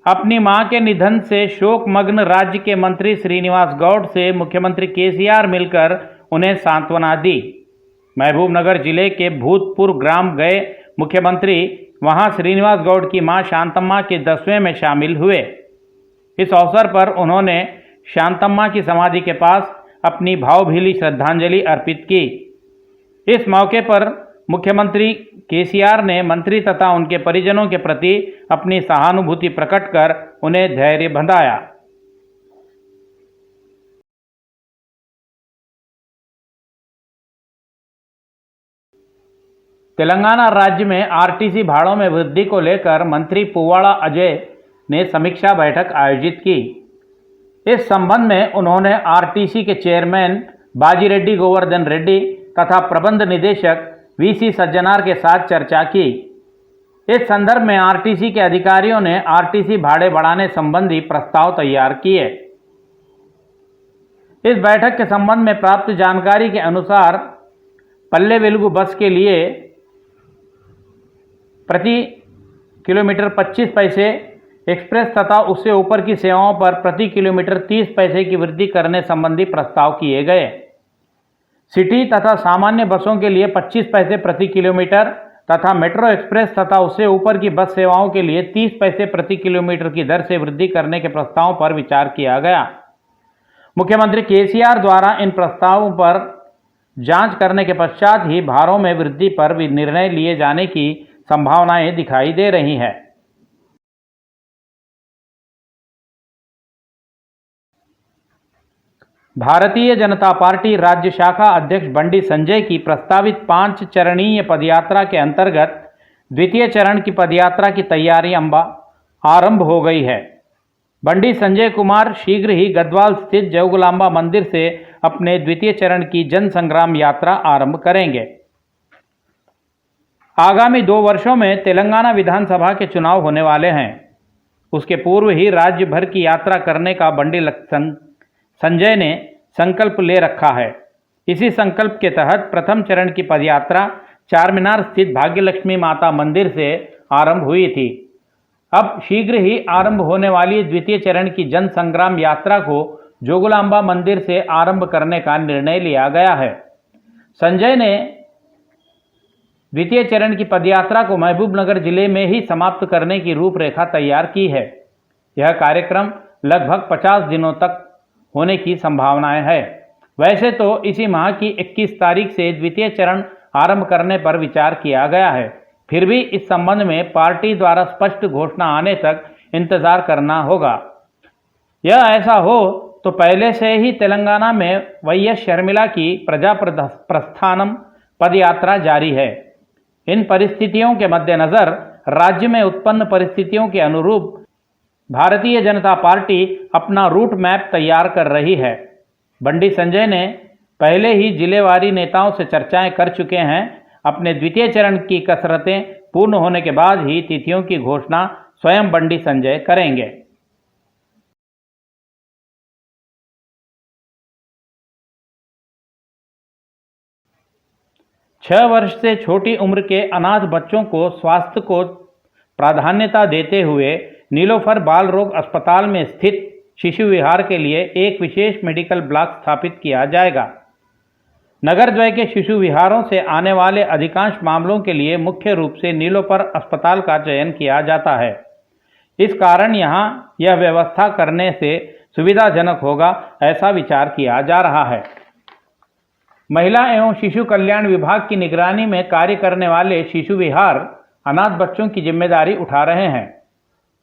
अपनी मां के निधन से शोकमग्न राज्य के मंत्री श्रीनिवास गौड़ से मुख्यमंत्री केसीआर मिलकर उन्हें सांत्वना दी। महबूबनगर जिले के भूतपुर ग्राम गए मुख्यमंत्री वहां श्रीनिवास गौड़ की मां शांतम्मा के 10वें में शामिल हुए। इस अवसर पर उन्होंने शांतम्मा की समाधि के पास अपनी भावभीनी श्रद्धांजलि अर्पित की। इस मौके पर मुख्यमंत्री केसीआर ने मंत्री तथा उनके परिजनों के प्रति अपनी सहानुभूति प्रकट कर उन्हें धैर्य बंधाया। तेलंगाना राज्य में आरटीसी भाड़ों में वृद्धि को लेकर मंत्री पुव्वाड़ा अजय ने समीक्षा बैठक आयोजित की। इस संबंध में उन्होंने आरटीसी के चेयरमैन बाजीरेड्डी गोवर्धन रेड्डी तथा प्रबंध निदेशक वीसी सज्जनार के साथ चर्चा की। इस संदर्भ में आरटीसी के अधिकारियों ने आरटीसी भाड़े बढ़ाने संबंधी प्रस्ताव तैयार किए। इस बैठक के संबंध में प्राप्त जानकारी के अनुसार पल्ले वेलुगु बस के लिए प्रति किलोमीटर 25 पैसे, एक्सप्रेस तथा उससे ऊपर की सेवाओं पर प्रति किलोमीटर 30 पैसे की वृद्धि करने संबंधी प्रस्ताव किए गए। सिटी तथा सामान्य बसों के लिए 25 पैसे प्रति किलोमीटर तथा मेट्रो एक्सप्रेस तथा उससे ऊपर की बस सेवाओं के लिए 30 पैसे प्रति किलोमीटर की दर से वृद्धि करने के प्रस्तावों पर विचार किया गया। मुख्यमंत्री केसीआर द्वारा इन प्रस्तावों पर जांच करने के पश्चात ही भाड़ों में वृद्धि पर भी निर्णय लिए जाने की संभावनाएं दिखाई दे रही हैं। भारतीय जनता पार्टी राज्य शाखा अध्यक्ष बंडी संजय की प्रस्तावित 5 चरणीय पदयात्रा के अंतर्गत द्वितीय चरण की पदयात्रा की तैयारियां आरंभ हो गई है। बंडी संजय कुमार शीघ्र ही गढ़वाल स्थित जौगुलांबा मंदिर से अपने द्वितीय चरण की जन संग्राम यात्रा आरंभ करेंगे। आगामी 2 वर्षों में तेलंगाना विधानसभा के चुनाव होने वाले हैं। उसके पूर्व ही राज्य भर की यात्रा करने का बंडी संजय ने संकल्प ले रखा है। इसी संकल्प के तहत प्रथम चरण की पदयात्रा चारमीनार स्थित भाग्यलक्ष्मी माता मंदिर से आरंभ हुई थी। अब शीघ्र ही आरंभ होने वाली द्वितीय चरण की जन संग्राम यात्रा को जोगुलांबा मंदिर से आरंभ करने का निर्णय लिया गया है। संजय ने द्वितीय चरण की पदयात्रा को महबूबनगर जिले में ही समाप्त करने की रूपरेखा तैयार की है। यह कार्यक्रम लगभग 50 दिनों तक होने की संभावनाएं है। वैसे तो इसी माह की 21 तारीख से द्वितीय चरण आरंभ करने पर विचार किया गया है, फिर भी इस संबंध में पार्टी द्वारा स्पष्ट घोषणा आने तक इंतजार करना होगा। यह ऐसा हो तो पहले से ही तेलंगाना में वाईएस शर्मिला की प्रजा प्रस्थानम पदयात्रा जारी है। इन परिस्थितियों के मद्देनजर राज्य में उत्पन्न परिस्थितियों के अनुरूप भारतीय जनता पार्टी अपना रूट मैप तैयार कर रही है। बंडी संजय ने पहले ही जिलेवारी नेताओं से चर्चाएं कर चुके हैं। अपने द्वितीय चरण की कसरतें पूर्ण होने के बाद ही तिथियों की घोषणा स्वयं बंडी संजय करेंगे। छह वर्ष से छोटी उम्र के अनाथ बच्चों को स्वास्थ्य को प्राधान्यता देते हुए नीलोफर बाल रोग अस्पताल में स्थित शिशु विहार के लिए एक विशेष मेडिकल ब्लॉक स्थापित किया जाएगा। नगर द्वय के शिशु विहारों से आने वाले अधिकांश मामलों के लिए मुख्य रूप से नीलोफर अस्पताल का चयन किया जाता है। इस कारण यहां यह व्यवस्था करने से सुविधाजनक होगा, ऐसा विचार किया जा रहा है। महिला एवं शिशु कल्याण विभाग की निगरानी में कार्य करने वाले शिशु विहार अनाथ बच्चों की जिम्मेदारी उठा रहे हैं।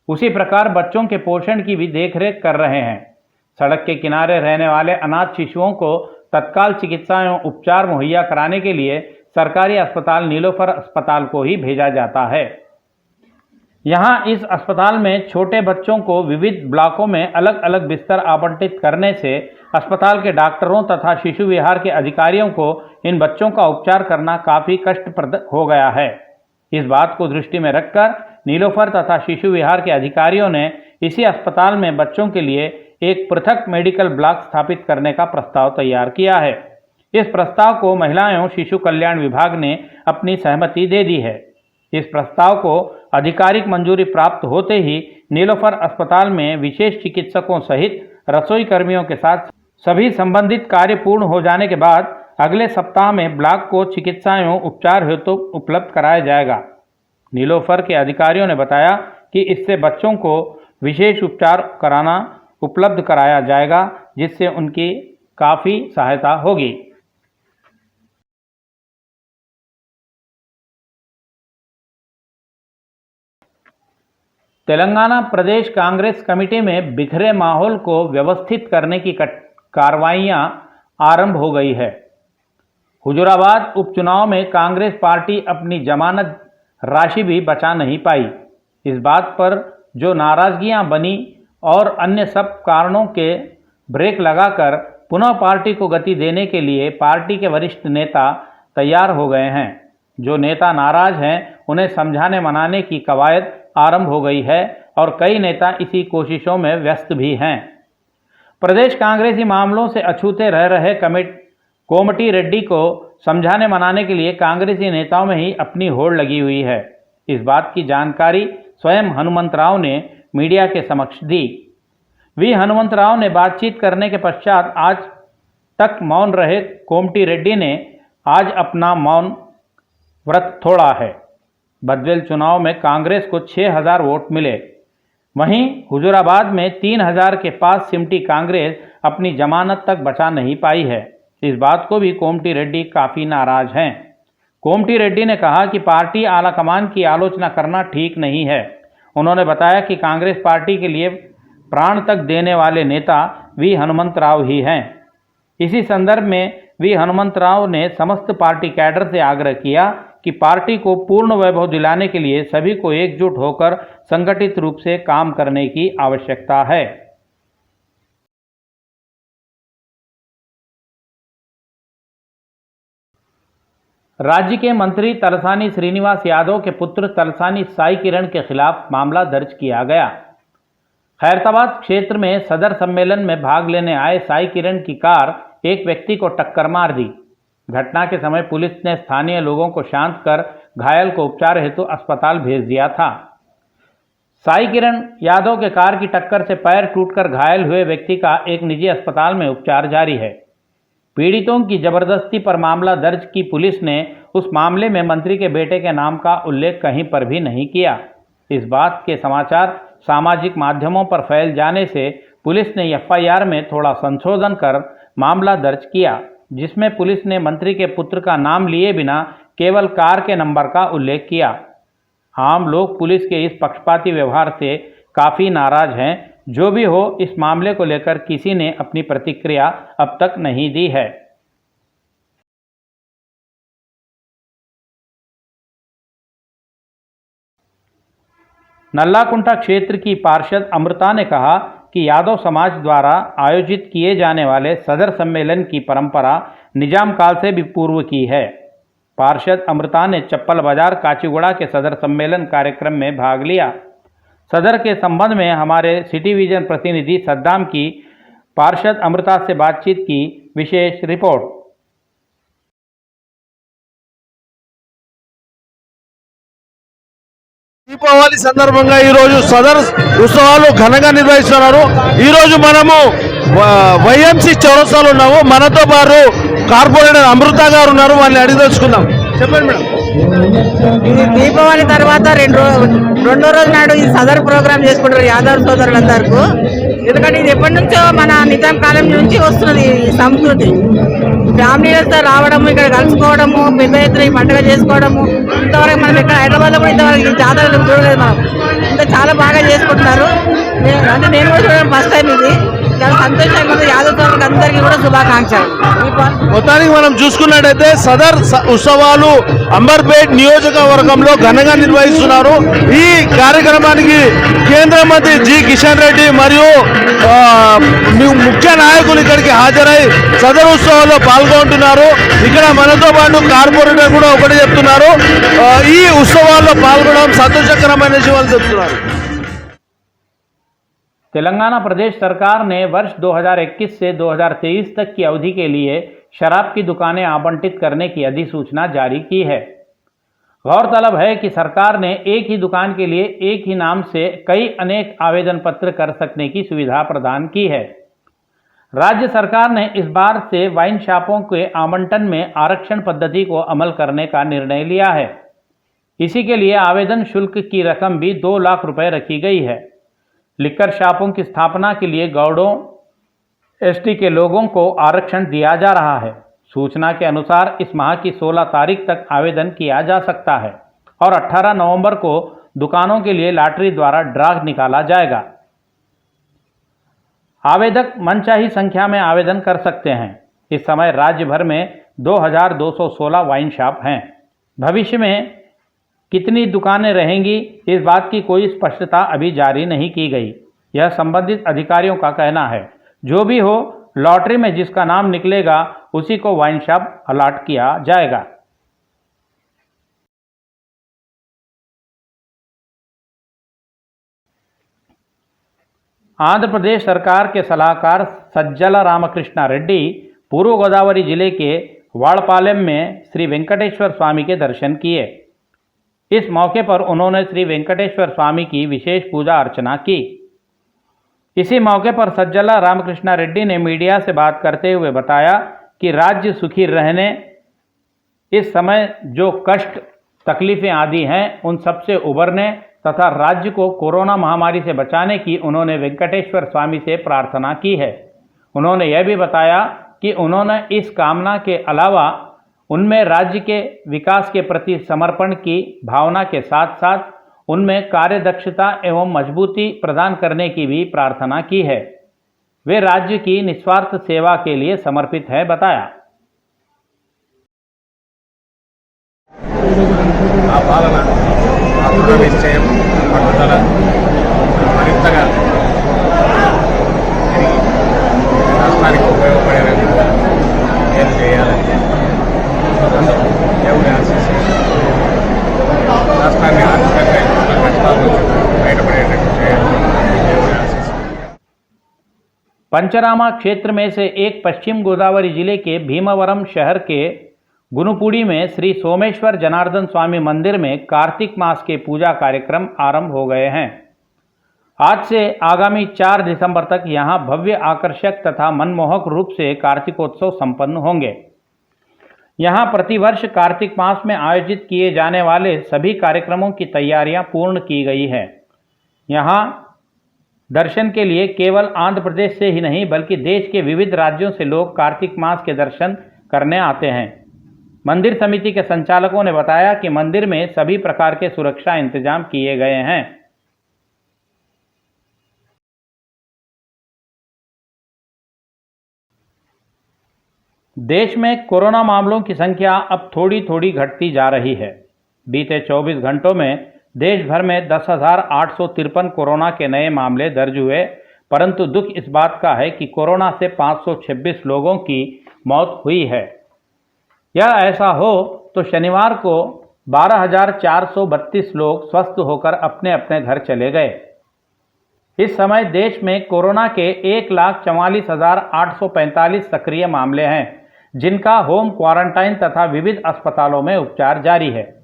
उसी प्रकार बच्चों के पोषण की भी देखरेख कर रहे हैं। सड़क के किनारे रहने वाले अनाथ शिशुओं को तत्काल चिकित्सा एवं उपचार मुहैया कराने के लिए सरकारी अस्पताल नीलोफर अस्पताल को ही भेजा जाता है। यहाँ इस अस्पताल में छोटे बच्चों को विविध ब्लॉकों में अलग अलग बिस्तर आवंटित करने से अस्पताल के डॉक्टरों तथा शिशु विहार के अधिकारियों को इन बच्चों का उपचार करना काफ़ी कष्टप्रद हो गया है। इस बात को दृष्टि में रखकर नीलोफर तथा शिशु विहार के अधिकारियों ने इसी अस्पताल में बच्चों के लिए एक पृथक मेडिकल ब्लॉक स्थापित करने का प्रस्ताव तैयार किया है। इस प्रस्ताव को महिला एवं शिशु कल्याण विभाग ने अपनी सहमति दे दी है। इस प्रस्ताव को आधिकारिक मंजूरी प्राप्त होते ही नीलोफर अस्पताल में विशेष चिकित्सकों सहित रसोई कर्मियों के साथ सभी संबंधित कार्य पूर्ण हो जाने के बाद अगले सप्ताह में ब्लॉक को चिकित्सा एवं उपचार हेतु उपलब्ध कराया जाएगा। नीलोफर के अधिकारियों ने बताया कि इससे बच्चों को विशेष उपचार कराना उपलब्ध कराया जाएगा, जिससे उनकी काफ़ी सहायता होगी। तेलंगाना प्रदेश कांग्रेस कमेटी में बिखरे माहौल को व्यवस्थित करने की कार्रवाइयां आरंभ हो गई है। हुजूराबाद उपचुनाव में कांग्रेस पार्टी अपनी जमानत राशि भी बचा नहीं पाई। इस बात पर जो नाराजगियां बनी और अन्य सब कारणों के ब्रेक लगाकर पुनः पार्टी को गति देने के लिए पार्टी के वरिष्ठ नेता तैयार हो गए हैं। जो नेता नाराज हैं उन्हें समझाने मनाने की कवायद आरंभ हो गई है और कई नेता इसी कोशिशों में व्यस्त भी हैं। प्रदेश कांग्रेसी मामलों से अछूते रह रहे कोमटी रेड्डी को समझाने मनाने के लिए कांग्रेसी नेताओं में ही अपनी होड़ लगी हुई है। इस बात की जानकारी स्वयं हनुमंतराव ने मीडिया के समक्ष दी। वी हनुमंतराव ने बातचीत करने के पश्चात आज तक मौन रहे कोमटी रेड्डी ने आज अपना मौन व्रत तोड़ा है। बदवेल चुनाव में कांग्रेस को 6000 वोट मिले। वहीं हुजूराबाद में 3000 के पास सिमटी कांग्रेस अपनी जमानत तक बचा नहीं पाई है। इस बात को भी कोमटी रेड्डी काफ़ी नाराज हैं। कोमटी रेड्डी ने कहा कि पार्टी आलाकमान की आलोचना करना ठीक नहीं है। उन्होंने बताया कि कांग्रेस पार्टी के लिए प्राण तक देने वाले नेता वी हनुमंतराव ही हैं। इसी संदर्भ में वी हनुमंतराव ने समस्त पार्टी कैडर से आग्रह किया कि पार्टी को पूर्ण वैभव दिलाने के लिए सभी को एकजुट होकर संगठित रूप से काम करने की आवश्यकता है। राज्य के मंत्री तलसानी श्रीनिवास यादव के पुत्र तलसानी साई किरण के खिलाफ मामला दर्ज किया गया। खैरताबाद क्षेत्र में सदर सम्मेलन में भाग लेने आए साई किरण की कार एक व्यक्ति को टक्कर मार दी। घटना के समय पुलिस ने स्थानीय लोगों को शांत कर घायल को उपचार हेतु अस्पताल भेज दिया था। साई किरण यादव के कार की टक्कर से पैर टूटकर घायल हुए व्यक्ति का एक निजी अस्पताल में उपचार जारी है। पीड़ितों की जबरदस्ती पर मामला दर्ज की पुलिस ने उस मामले में मंत्री के बेटे के नाम का उल्लेख कहीं पर भी नहीं किया। इस बात के समाचार सामाजिक माध्यमों पर फैल जाने से पुलिस ने एफआईआर में थोड़ा संशोधन कर मामला दर्ज किया, जिसमें पुलिस ने मंत्री के पुत्र का नाम लिए बिना केवल कार के नंबर का उल्लेख किया। आम लोग पुलिस के इस पक्षपाती व्यवहार से काफ़ी नाराज हैं। जो भी हो, इस मामले को लेकर किसी ने अपनी प्रतिक्रिया अब तक नहीं दी है। नल्लाकुंटा क्षेत्र की पार्षद अमृता ने कहा कि यादव समाज द्वारा आयोजित किए जाने वाले सदर सम्मेलन की परंपरा निजाम काल से भी पूर्व की है। पार्षद अमृता ने चप्पल बाजार काचीगुड़ा के सदर सम्मेलन कार्यक्रम में भाग लिया। सदर के संबंध में हमारे सिटी विजन प्रतिनिधि सद्दाम की पार्षद अमृता से बातचीत की विशेष रिपोर्ट। దీపావళి సందర్భంగా ఈ రోజు సదర్ ఉత్సవాలు ఘనంగా నిర్వహిస్తున్నారు। ఈ రోజు మనము వైఎంసీ చౌరస్తాలో ఉన్నాము। మనతో పాటు కార్పొరేటర్ అమృత గారు ఉన్నారు, వాళ్ళని అడిగి తెలుసుకుందాం। చెప్పండి మేడం। ఇది దీపావళి తర్వాత రెండో రోజు నాడు ఈ సదర్ ప్రోగ్రామ్ చేసుకుంటారు యాదవ్ సోదరులందరికీ। ఎందుకంటే ఇది ఎప్పటి నుంచో మన నిజాం కాలం నుంచి వస్తున్నది ఈ సంస్కృతి। ఫ్యామిలీలతో రావడము, ఇక్కడ కలుసుకోవడము, పెద్ద ఎత్తున ఈ పండుగ చేసుకోవడము, ఇంతవరకు మనం ఇక్కడ హైదరాబాద్లో కూడా ఇంతవరకు ఈ జాతరలు చూడలేదు మనం। ఇంకా చాలా బాగా చేసుకుంటున్నారు। అంటే నేను కూడా చూడడం ఫస్ట్ టైం। ఇది చాలా సంతోషంగా ఉంది। యాదవ్ సోదరులకు అందరికీ కూడా శుభాకాంక్షలు। మొత్తానికి మనం చూసుకున్నట్టయితే సదర్ ఉత్సవాలు అంబర్పేట్ నియోజకవర్గంలో ఘనంగా నిర్వహిస్తున్నారు। ఈ కార్యక్రమానికి కేంద్ర మంత్రి జి కిషన్ రెడ్డి మరియు ముఖ్య నాయకులు ఇక్కడికి హాజరై సదర్ ఉత్సవాల్లో పాల్గొంటున్నారు। ఇక్కడ మనతో పాటు కార్పొరేటర్ కూడా ఒకటి చెప్తున్నారు, ఈ ఉత్సవాల్లో పాల్గొనడం సంతోషకరమైన విషయాలు చెప్తున్నారు। तेलंगाना प्रदेश सरकार ने वर्ष 2021 से 2023 तक की अवधि के लिए शराब की दुकानें आवंटित करने की अधिसूचना जारी की है। गौरतलब है कि सरकार ने एक ही दुकान के लिए एक ही नाम से कई अनेक आवेदन पत्र कर सकने की सुविधा प्रदान की है। राज्य सरकार ने इस बार से वाइन शॉपों के आवंटन में आरक्षण पद्धति को अमल करने का निर्णय लिया है। इसी के लिए आवेदन शुल्क की रकम भी 2 लाख रुपए रखी गई है। लिक्कर शॉपों की स्थापना के लिए गौड़ों एसटी के लोगों को आरक्षण दिया जा रहा है। सूचना के अनुसार इस माह की 16 तारीख तक आवेदन किया जा सकता है और 18 नवंबर को दुकानों के लिए लॉटरी द्वारा ड्रा निकाला जाएगा। आवेदक मनचाही संख्या में आवेदन कर सकते हैं। इस समय राज्य भर में 2216 वाइन शॉप हैं। भविष्य में कितनी दुकानें रहेंगी, इस बात की कोई स्पष्टता अभी जारी नहीं की गई। यह संबंधित अधिकारियों का कहना है। जो भी हो, लॉटरी में जिसका नाम निकलेगा उसी को वाइन शॉप अलॉट किया जाएगा। आंध्र प्रदेश सरकार के सलाहकार सज्जला रामकृष्णा रेड्डी पूर्व गोदावरी जिले के वाड़पालेम में श्री वेंकटेश्वर स्वामी के दर्शन किए। इस मौके पर उन्होंने श्री वेंकटेश्वर स्वामी की विशेष पूजा अर्चना की। इसी मौके पर सज्जला रामकृष्णा रेड्डी ने मीडिया से बात करते हुए बताया कि राज्य सुखी रहने, इस समय जो कष्ट तकलीफें आदि हैं उन सबसे उबरने तथा राज्य को कोरोना महामारी से बचाने की उन्होंने वेंकटेश्वर स्वामी से प्रार्थना की है। उन्होंने यह भी बताया कि उन्होंने इस कामना के अलावा उनमें राज्य के विकास के प्रति समर्पण की भावना के साथ साथ उनमें कार्यदक्षता एवं मजबूती प्रदान करने की भी प्रार्थना की है। वे राज्य की निस्वार्थ सेवा के लिए समर्पित है बताया। ఆ పాలన ఆ దృఢ నిశ్చయం పట్టుదల మరింతగా పెరిగి రాష్ట్రానికి ఉపయోగపడే విధంగా ఏం చేయాలని అందుకు దేవుడి ఆశీస్సు రాష్ట్రాన్ని ఆర్థికంగా ఎన్నో కష్టాల నుంచి బయటపడేటట్టు చేయాలని దేవుడి ఆశీస్సు। पंचरामा क्षेत्र में से एक पश्चिम गोदावरी जिले के भीमवरम शहर के गुनुपुड़ी में श्री सोमेश्वर जनार्दन स्वामी मंदिर में कार्तिक मास के पूजा कार्यक्रम आरंभ हो गए हैं। आज से आगामी 4 दिसंबर तक यहां भव्य, आकर्षक तथा मनमोहक रूप से कार्तिकोत्सव संपन्न होंगे। यहां प्रतिवर्ष कार्तिक मास में आयोजित किए जाने वाले सभी कार्यक्रमों की तैयारियां पूर्ण की गई है। यहां दर्शन के लिए केवल आंध्र प्रदेश से ही नहीं बल्कि देश के विविध राज्यों से लोग कार्तिक मास के दर्शन करने आते हैं। मंदिर समिति के संचालकों ने बताया कि मंदिर में सभी प्रकार के सुरक्षा इंतजाम किए गए हैं। देश में कोरोना मामलों की संख्या अब थोड़ी थोड़ी घटती जा रही है। बीते 24 घंटों में देश भर में 10,853 कोरोना के नए मामले दर्ज हुए, परंतु दुख इस बात का है कि कोरोना से 526 लोगों की मौत हुई है। यह ऐसा हो तो शनिवार को 12,432 लोग स्वस्थ होकर अपने अपने घर चले गए। इस समय देश में कोरोना के 1,44,845 सक्रिय मामले हैं, जिनका होम क्वारंटाइन तथा विविध अस्पतालों में उपचार जारी है।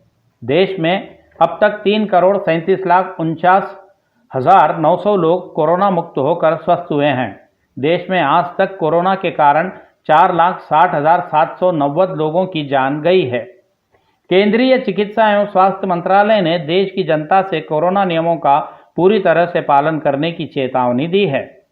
देश में अब तक 3,37,49,900 लोग कोरोना मुक्त होकर स्वस्थ हुए हैं। देश में आज तक कोरोना के कारण 4,60,790 लोगों की जान गई है। केंद्रीय चिकित्सा एवं स्वास्थ्य मंत्रालय ने देश की जनता से कोरोना नियमों का पूरी तरह से पालन करने की चेतावनी दी है।